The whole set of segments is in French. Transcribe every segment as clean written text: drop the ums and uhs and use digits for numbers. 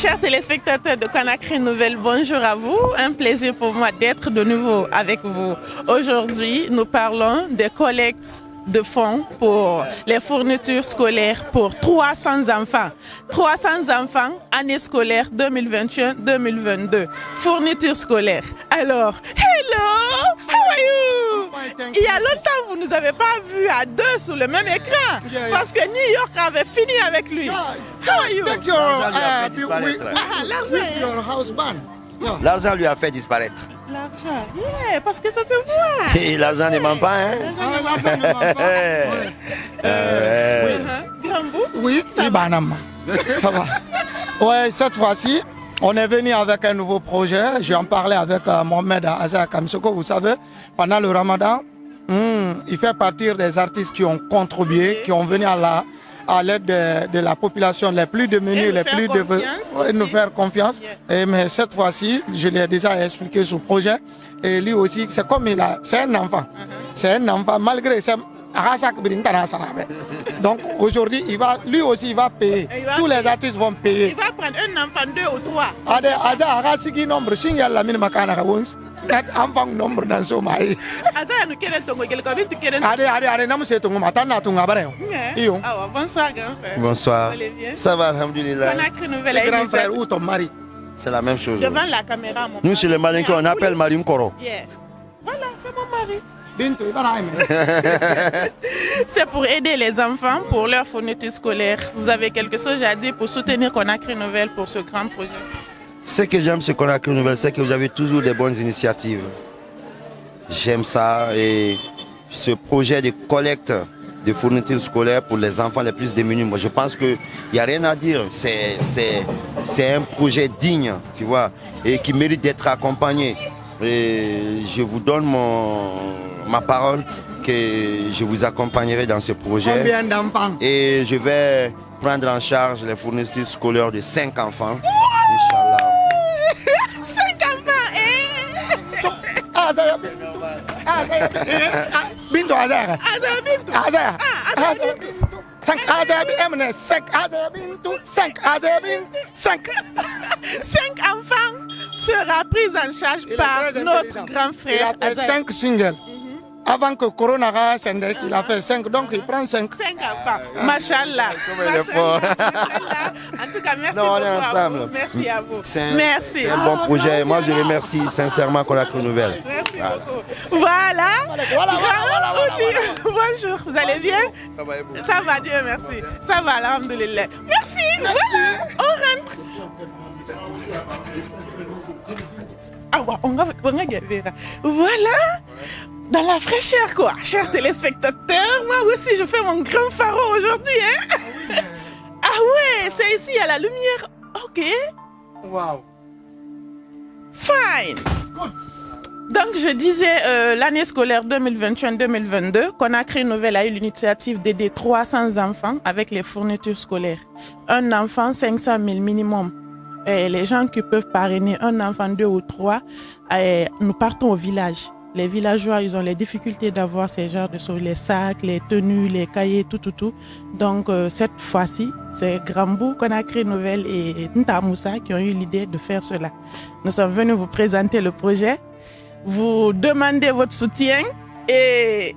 Chers téléspectateurs de Conakry Nouvelle, bonjour à vous. Un plaisir pour moi d'être de nouveau avec vous. Aujourd'hui, nous parlons des collectes de fonds pour les fournitures scolaires pour 300 enfants. 300 enfants, année scolaire 2021-2022. Fournitures scolaires. Alors, hello, how are you? Il y a longtemps, vous ne nous avez pas vus à deux sur le même écran parce que New York avait fini avec lui. How are you? Take your house band. L'argent lui a fait disparaître. L'argent, parce que ça se voit. Et l'argent ne ment pas, hein? Oui, ça va. Ouais, cette fois-ci, on est venu avec un nouveau projet. J'ai en parlé avec Mohamed Azar Kamsoko. Vous savez, pendant le Ramadan, il fait partie des artistes qui ont contribué, qui ont venu à l'aide de la population les plus démunis, les plus développés, nous faire confiance. Mais cette fois-ci, je lui ai déjà expliqué ce projet. Et lui aussi, c'est comme c'est un enfant. C'est un enfant, malgré ça. Donc aujourd'hui, lui aussi, il va payer. Tous les artistes vont payer. Il va prendre un enfant, 2 ou 3. Enfant nombre dans ce maïs. Bonsoir, grand frère. Bonsoir. Vous allez bien? Ça va, alhamdoulilah. Conakry Nouvelle. Grand frère ou ton mari? C'est la même chose. Devant la caméra, mon Nous, chez les Malinqués, on appelle Marine Koro. Yeah. Voilà, c'est mon mari. C'est C'est pour aider les enfants pour leur fourniture scolaire. Vous avez quelque chose à dire pour soutenir Conakry Nouvelle pour ce grand projet? Ce que j'aime ce Conakry Nouvelle, c'est que vous avez toujours des bonnes initiatives. J'aime ça et ce projet de collecte de fournitures scolaires pour les enfants les plus démunis, moi je pense qu'il n'y a rien à dire. C'est un projet digne, tu vois, et qui mérite d'être accompagné. Et je vous donne ma parole que je vous accompagnerai dans ce projet. combien d'enfants? Et je vais prendre en charge les fournitures scolaires de 5 enfants. Inch'Allah. 5 enfants, Bintou Azar. Azar. 5 enfants sera pris en charge par notre grand frère. Il a fait 5 singles. Avant que Corona il a fait 5, donc il prend 5. 5 enfants. Machallah. il est fort. En tout cas, merci Non, on est beaucoup ensemble. à vous. Merci à vous. C'est un bon projet. Moi, je remercie sincèrement Conakry Nouvelle. Merci beaucoup. Voilà. Grand outil. Bonjour, vous allez bien? Ça va et vous? Ça va, Dieu merci. Ça va, alhamdoulilah. Merci. On rentre. Ah ouais, on va galérer. Voilà. Dans la fraîcheur, quoi. Chers téléspectateurs, moi aussi, je fais mon grand pharo aujourd'hui. Hein? Ah ouais, c'est ici, à la lumière. Ok. Wow. Fine. Donc, je disais, l'année scolaire 2021-2022, Conakry Nouvelle a eu l'initiative d'aider 300 enfants avec les fournitures scolaires. Un enfant, 500 000 minimum. Et les gens qui peuvent parrainer un enfant, 2 ou 3, nous partons au village. Les villageois, ils ont les difficultés d'avoir ces genres de choses, les sacs, les tenues, les cahiers, tout. Donc, cette fois-ci, c'est Grambou, Conakry Nouvelle et Ntamoussa qui ont eu l'idée de faire cela. Nous sommes venus vous présenter le projet, vous demander votre soutien et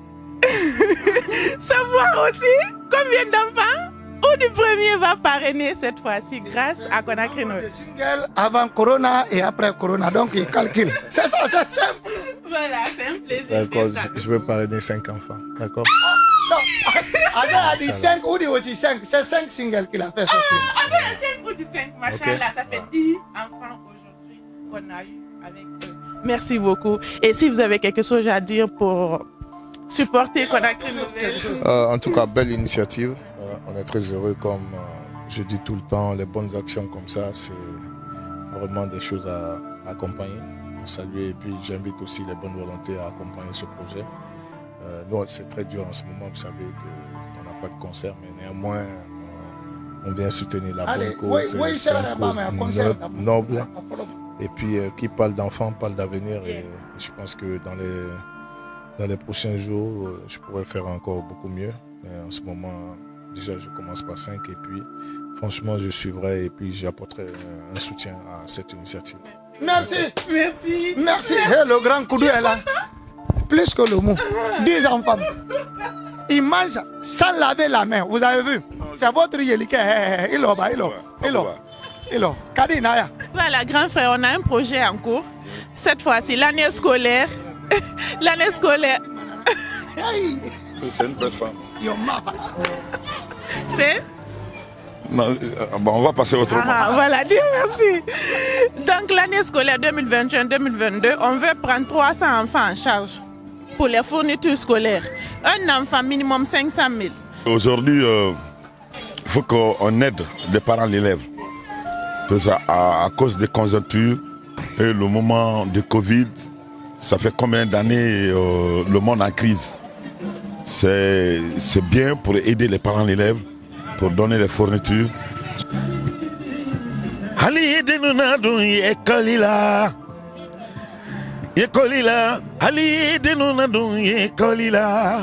savoir aussi combien d'enfants ou du premier va parrainer cette fois-ci grâce à Conakry Nouvelle. Avant Corona et après Corona, donc il calcule. C'est ça, c'est simple. Voilà, c'est un plaisir. D'accord, je vais parrainer 5 enfants. D'accord? Non, Azar a dit 5 ou dit aussi 5. C'est 5 singles qu'il a fait sortir. Ah, 5 ou 5, machallah, ça fait 10 enfants aujourd'hui qu'on a eu avec eux. Merci beaucoup. Et si vous avez quelque chose à dire pour supporter Conakry Nouvelle? En tout cas, belle initiative. On est très heureux, comme je dis tout le temps, les bonnes actions comme ça, c'est vraiment des choses à accompagner, pour saluer. Et puis j'invite aussi les bonnes volontés à accompagner ce projet. Nous, c'est très dur en ce moment, vous savez qu'on n'a pas de concert, mais néanmoins, on vient soutenir la bonne cause. C'est une cause noble. Et puis, qui parle d'enfants, parle d'avenir. Et je pense que dans les prochains jours, je pourrais faire encore beaucoup mieux. Mais en ce moment, déjà, je commence par 5 et puis franchement, je suivrai et puis j'apporterai un soutien à cette initiative. Merci. Merci. Merci. Hey, le grand Koudou est là. Plus que le mot. 10 enfants. Ils mangent sans laver la main. Vous avez vu? C'est votre yélike. Kadi Naya. Voilà, grand frère, on a un projet en cours. Cette fois-ci, l'année scolaire. L'année scolaire. Hey. C'est une belle femme. C'est Non, bon, on va passer autrement. voilà, Dieu merci. Donc l'année scolaire 2021-2022, on veut prendre 300 enfants en charge pour les fournitures scolaires. Un enfant minimum 500 000. Aujourd'hui, il faut qu'on aide les parents d'élèves. Parce qu'à cause des conjonctures et le moment de Covid, ça fait combien d'années le monde en crise. C'est bien pour aider les parents d'élèves, pour donner les fournitures. Ali denuna dun yekolila, yekolila. Ali denuna dun yekolila.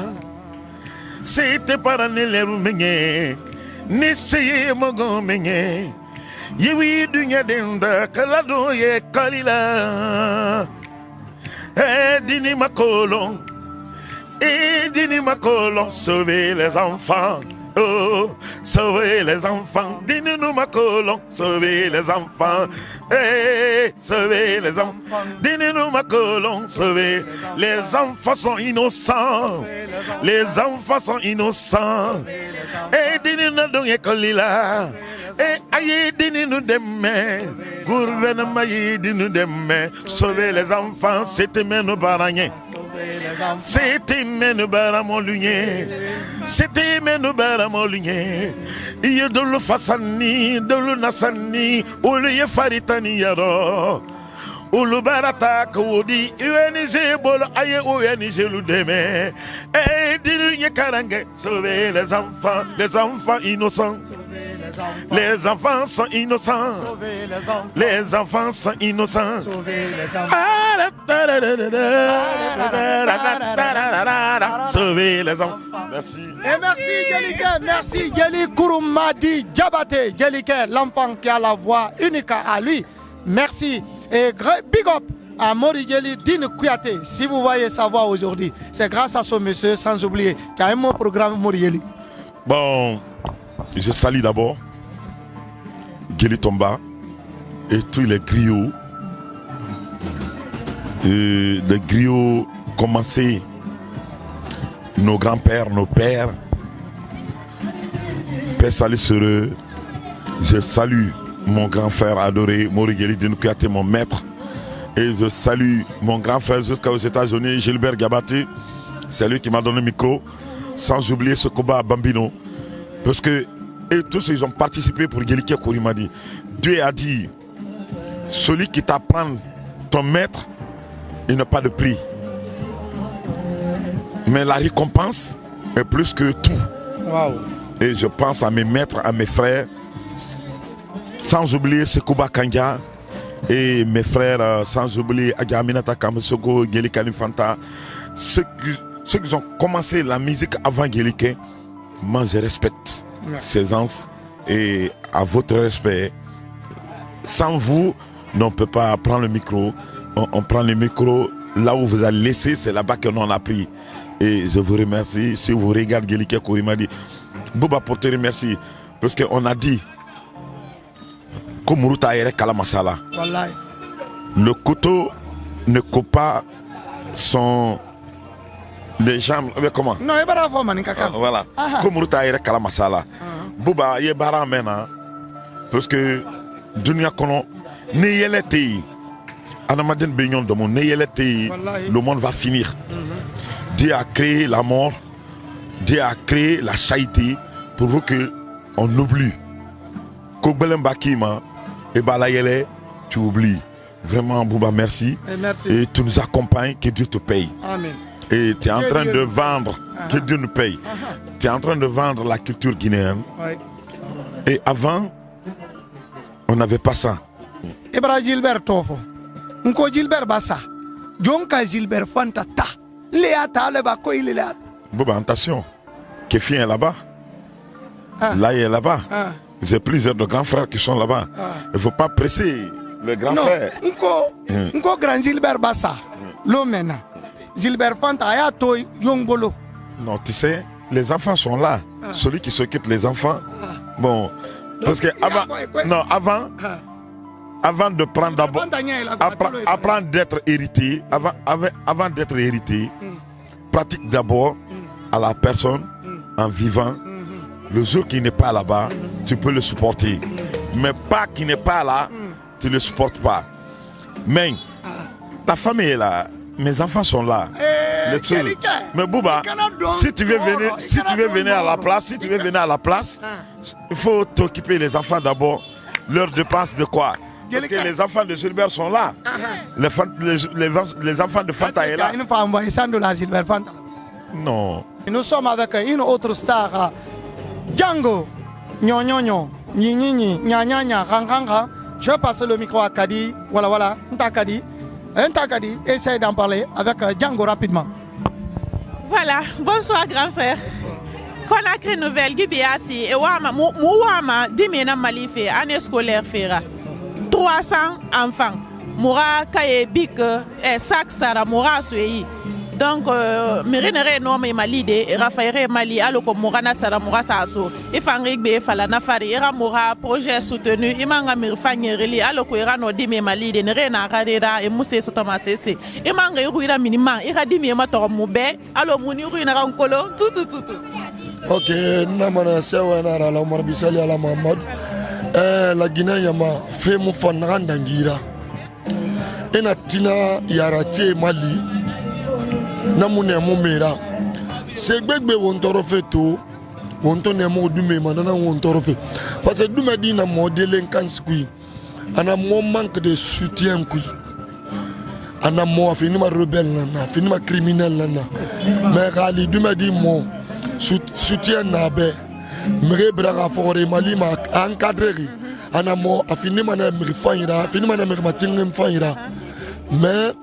C'était parents d'élèves menye, n'essayez mogon menye. Yewi dunya denda kala dun yekolila. Dini makolon. Et dini makolon, sauver les enfants. Oh, sauver les enfants. Dini nous makolon, sauver les enfants. Eh, sauver les enfants. Dini nous makolon, sauver. Les enfants sont innocents. Les enfants sont innocents. Eh, dini nous donne kolila. Eh, aïe, dini nous demain. Gouvernement, dini nous demain. Sauver les enfants, c'était même nos parents. C'était menu baramoluye, c'était menu baramoluye. Il y a de l'ofasani, de l'unasani, ou le faritani yaro. Ou le barata koudi, UNG bol aye UNG l'udeme. Et dis-le karange, sauver les enfants innocents. Les enfants sont innocents. Les enfants sont innocents. Sauver les enfants. Merci. Et merci Djelike, merci Djeli Kouroumadi Diabaté. Djelike, l'enfant qui a la voix unique à lui. Merci. Et big up à Mori Djeli Dine Kouyaté. Si vous voyez sa voix aujourd'hui, c'est grâce à ce monsieur, sans oublier, qui a un bon programme Mori Djeli. Bon, je salue d'abord Djeli Tomba et tous les griots. Les griots commencés, nos grands-pères, nos pères. Père salut sur eux. Je salue mon grand frère adoré, Mori Djeli Dine Kouyaté, mon maître. Et je salue mon grand frère jusqu'aux États-Unis, Gilbert Gabaté. C'est lui qui m'a donné le micro. Sans oublier ce combat Bambino. Parce que et tous ils ont participé pour Djelike Kourimadi. Dieu a dit, celui qui t'apprend ton maître, il n'a pas de prix. Mais la récompense est plus que tout. Wow. Et je pense à mes maîtres, à mes frères, sans oublier Sekouba Kanga et mes frères, sans oublier Agaminata Kamesoko, Djelike Alifanta, ceux qui ont commencé la musique avant Djelike. Moi je respecte ces gens et à votre respect. Sans vous, on ne peut pas prendre le micro. On prend le micro là où vous avez laissé, c'est là-bas que l'on a pris. Et je vous remercie. Si vous regardez Djelike Kourimadi, Bouba pour te remercier. Parce qu'on a dit Komuruta ere kalamasala. Le couteau ne coupe pas son des jambes, comment? Non, il va pas manikaka. Voilà. Comme Ruta ere kala masala. Bouba ye bara mena. Parce que dunia kono ne yelete. Anamaden beignon de mon ne yelete. Le monde va finir. Dieu a créé la mort. Dieu a créé la charité pour vous que on oublie. Kobelem bakima et balayele tu oublies. Vraiment Bouba merci. Et tu nous accompagnes, que Dieu te paye. Amen. Et tu es en train de vendre, que Dieu nous paye. Tu es en train de vendre la culture guinéenne. Et avant, on n'avait pas ça. Ebra Gilbert Tofo. Nko Gilbert Bassa. Jonka Gilbert Fantata. Léata le bako il est là. Bon, attention. Kéfien est là-bas. Là, il est là-bas. J'ai plusieurs de grands frères qui sont là-bas. Il ne faut pas presser les grands frères. Nko grand Gilbert Bassa, l'homme Gilbert Fanta, Ayato, Yongbolo. Non, tu sais, les enfants sont là. Celui qui s'occupe des enfants. Bon, parce que avant de prendre d'abord, apprendre d'être héritier, avant d'être héritier, pratique d'abord à la personne en vivant. Le jour qui n'est pas là-bas, tu peux le supporter. Mais pas qui n'est pas là, tu ne le supportes pas. Mais la famille est là, mes enfants sont là. Mais Bouba, si tu veux venir à la place, il faut t'occuper des enfants d'abord. Leur dépense de quoi? Parce que les enfants de Gilbert sont là. Les enfants de Fanta est là. Il ne faut envoyer $100 Gilbert Fanta. Non. Nous sommes avec une autre star, Django, Nyonyonyo, Nyinyi, Nyanyanya, Ranganga. Je vais passer le micro à Kadi. Voilà, Ntakadi. Ntakadi, essaye d'en parler avec Django rapidement. Voilà, bonsoir grand frère. Conakry Nouvelle, Gibiasi, et Mouama, Dimena Malife, année scolaire Fera. 300 enfants. Moura Kaye Bik, Sak Sara, Moura Suei. Donc, Mirinere Nome Malide, Raphaël Mali, Aloko Mourana Sara Moura Sasso, Ifangigbe, Falana Fari, Era Moura, projet soutenu, Imanga Mirfanyeri, Aloko Irano Dime Malide, Nerena Radera, et Mousse Sotomasese, Imanga Ruira Minima, Iradimi Mator Moube, Alo Muni Ruina Rankolo, tout. Ok, Namana Sewana, la Marbisali à la Mamad, la Guinée Yama, Femu Fanrandangira, Enatina Yarate Mali. Namune mumera segbegbe wontoro feto wonto ne mo dume manana wontoro fe parce que dume di na modèle kanskui ana mo manque de soutien kui ana mo fini ma rebelle na fini ma criminel na mais gali dume di mo soutien na be mere braga fore mali ma encadrer ana mo afini ma na me fanyira fini ma na me matingem fanyira mais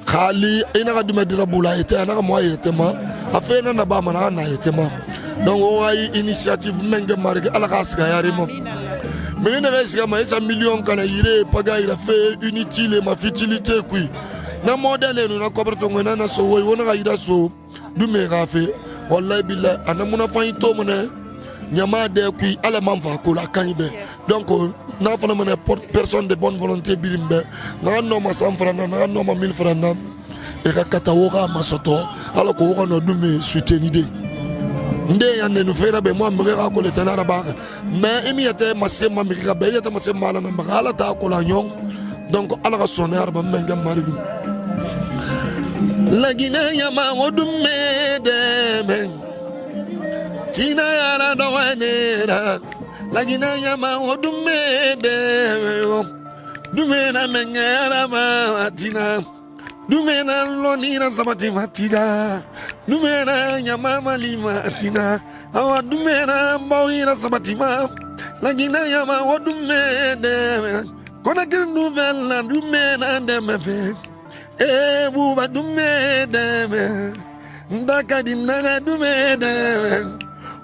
Khali ina ka duma dira bula ete ana ka moye tema afena na ba mana na etema donc o ay initiative menge marge ala ka siga yari mo mais na siga ma esa million kana yire paga ira fait inutile ma futilité kui na modèle no na koberto ngena na so woy wona ka ira so dume ka fe wallahi billah ana muna fayi to mo ne nyama de kui ala man fa ko la kanyibe donc na fana mena personne de bonne volonté bilimbe na no ma 100 francs na no ma 1000 francs na e ka katawoka masoto ala ko ko no dume soutenide nde yande no fera be mo amre ka ko le tanara ba mais imi yate masema mi ka be yate masema na ma ala ta ko la nyong donc ala ka sonar ba menga marigi la Guinée yama wodume de men tina yara do wanera la Guinée yama wodume de dume na mengera ma tina dume na lonira sabati matida dume na nyama malima tina awa dume na mbawira sabati ma la Guinée yama wodume de Conakry Nouvelle na dume na demefe e buba dume de ndaka dinna dume de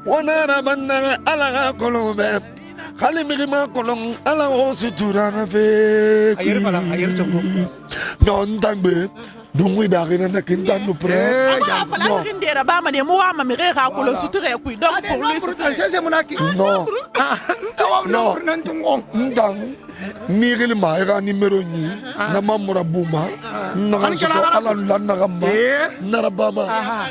wonara banna ala kolombe khali mirima kolong ala o sutura na fe Ayer to non ndangbe dungwi dagina na kinta no pre Non, ndera ba ma ne mo wa ma mere ka ko lo sutura ku donc pour lui c'est monaki. non ndang nigel ma era numéro ni na mamura buma na ala lanna gamba na rabama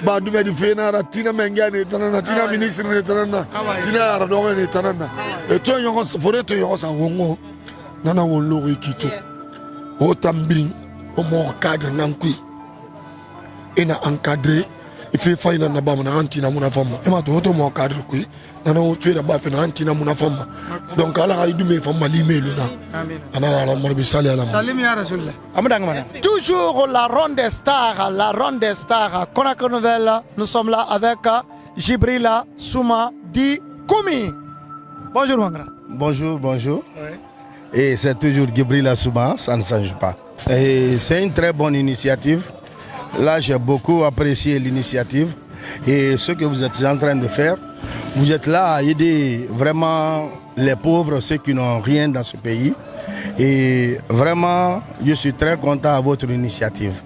ba du be fe na tina mengane tanana tina ministre ne tanana tina ara do ne tanana e to yongo fore to yongo sa wongo nana wolo ikito o tambiri o mo cadre nankui ina encadré il fait faina na ba na antina muna fama e ma to mo cadre kui nana o tuera ba fe na antina muna fama donc ala ga idume fama limelu na ana ala morbi sali ala Salim ya Rasulullah. Toujours la ronde des stars, Conakry Nouvelle. Nous sommes là avec Jibrila Souma Di Koumi. Bonjour mon grand. Bonjour. Ouais. Et c'est toujours Gibrila Souma, ça ne change pas. Et c'est une très bonne initiative. Là, j'ai beaucoup apprécié l'initiative et ce que vous êtes en train de faire. Vous êtes là à aider vraiment les pauvres, ceux qui n'ont rien dans ce pays. Et vraiment, je suis très content à votre initiative.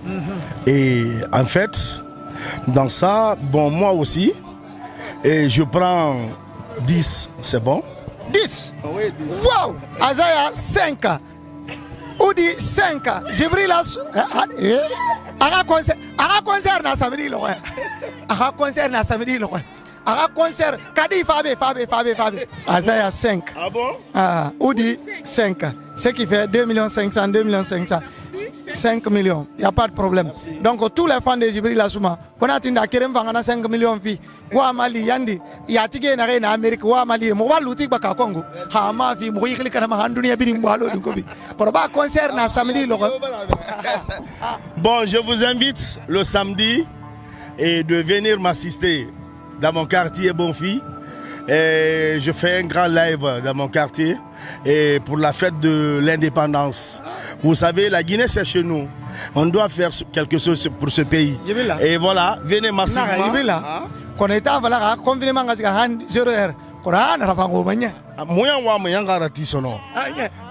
Et en fait, dans ça, bon, moi aussi, et je prends 10, c'est bon? 10. Wow! Azaya 5. Oudi 5. Jibril Aga concert na samedi lo. Aga concert na samedi lo. Aga concert Kadi Fabe. Azaya 5. Ah bon? Ah, Oudi 5. Ce qui fait 2 500 000, 5 millions. Il n'y a pas de problème. Donc tous les fans de Jibril Assouma, on a tinda kerem vangana 5 millions fi. Wa mali yandi ya tige na rena America wa mali mo wa lutik baka Congo. Ha ma fi mo yikli kana ma dunia bi mbalo du ko bi. Pour ba concert na samedi lo. Bon, je vous invite le samedi et de venir m'assister dans mon quartier Bonfi. Et je fais un grand live dans mon quartier et pour la fête de l'indépendance. Vous savez, la Guinée c'est chez nous. On doit faire quelque chose pour ce pays. Et voilà, venez massivement. Quand on est à Valara, confinement à 0 heures. Koran rafango manya. Moya wa mayanga ratisono.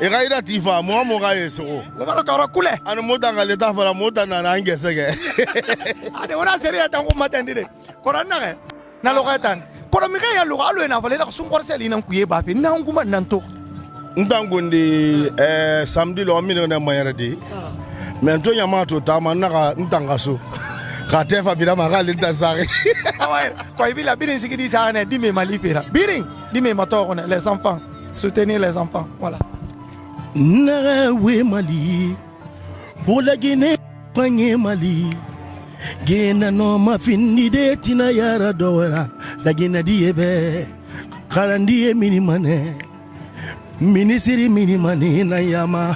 E gaira tifa mo mo ga yeso. Wo mara tora kule. Anu mota ngale ta fala mota na na ngesege. Ade ona seria tangu matandide. Koran na ge. Na lokatan. Kono mi ga ya lo alo na vale na sum korseli nan kuye ba fe na nguma nan to. Ntangondi samedi lo mi na mayara de. Mento yamato tama na ntangaso. Kate fa bira ma ga le tasare. Awaire, ko ibila birin sikidi sa ne dime malifera. Birin, dime matoro les enfants, soutenir les enfants, voilà. Na we mali. Vola Guinée panye mali. Gena no mafindi de tina yara dora. La Guinée diebe. Karandi minimane. Minisiri minimane na yama.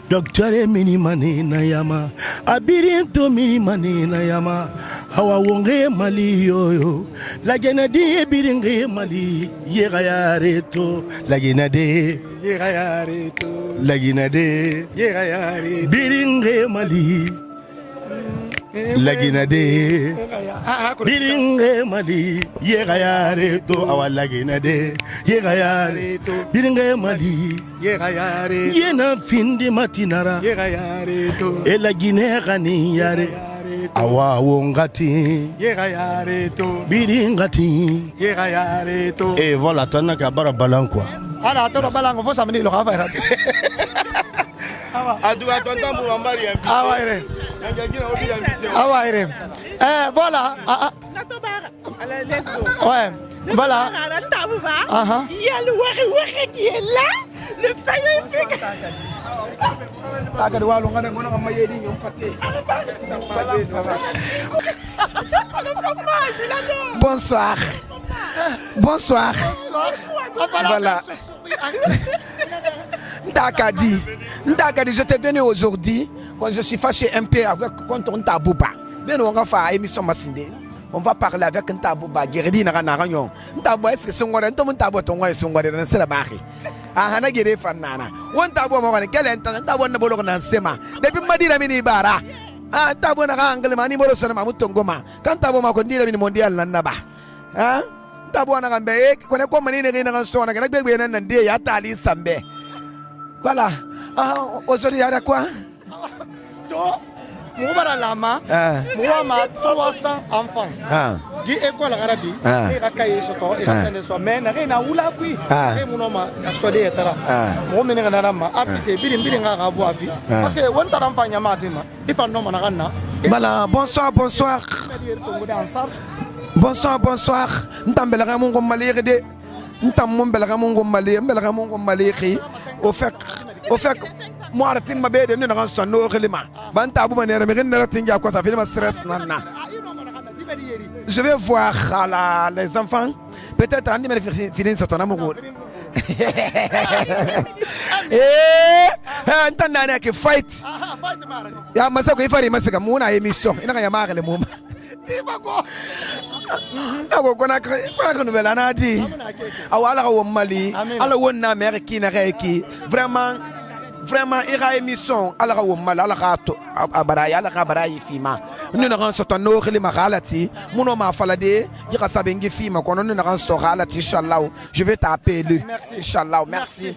Docteur minimane na yama. Abirinto minimane na yama. Hawa wonge mali yoyo. La Guinée biringe mali. Yega yareto. La Guinée. Yega yareto. La Guinée. Yega yareto. Biringe mali. La Guinée. Biringe mali. Yega yareto. Awa la Guinée. Yega yareto. Biringe mali. Yega yareto. Yena findi matinara. Yega yareto. E la Guinée gani yare. Awa wongati. Yega yareto. Biringati. Yega yareto. Et voilà, tana kabara balan quoi. Ala tora balango fo samedi lo gafa. Adouga tonton pour mbari un peu. Awaire. Awaire. Voilà. Ouais. Voilà. Il y a le Wari qui est là. Le faillot est fait. Bonsoir. Bonsoir. Voilà. Ndakadi, je t'ai venu aujourd'hui quand je suis fâché un peu contre Ntabouba. Bien, on va faire émission Massinde. On va parler avec Ntabouba. Guéridi n'a rien à rien. Ntabouba, est-ce que son grand homme Ntabouba ton grand son grand homme c'est la barre. Ah, hana guéri fanana. On Ntabouba mon grand quel instant Ntabouba n'a pas le grand sema. Depuis Madina mini bara. Ah, Ntabouba n'a anglais mani moro sonne ma mutongoma. Quand Ntabouba m'a conduit le mondial naba. Ah, Ntabouba n'a gambe. Qu'on est comme mani n'a rien à son. N'a pas bien un dia ya tali sambe. Voilà. Ah, aujourd'hui, il y a quoi? Moubara Lama, Moubama 300 enfants. Qui école arabe, et Rakaye Soto, et la Sane Somen, Rena Oulakui, et Mounoma, Astode et Tara. Moumena Narama, artiste, Birin à Raboavi. Parce que one Tarampa Yamatima, if I'm no Manarana. Voilà, bonsoir. Bonsoir. Ntambela Mongo Maléré. Ntambela Mongo Maléré. Au fait, moi, la team m'a bien donné dans son nom élément. Bantabou m'a dit quoi ça fait ma stress nana. Je vais voir les enfants. Peut-être Andy m'a fini sur ton amour. Entendez que fight. Ya masa ko ifari masa kamuna émission. Ina ya mare le moma. Ako kona nouvelle na di. Awala ko mali. Ala wonna mer ki na reki. Vraiment vraiment ira émission ala ka womal ala ka barayi fima nous na kan soto no khili magalati muno ma falade yika sabengi fima kono nous na kan so galati inchallah je vais t'appeler inchallah merci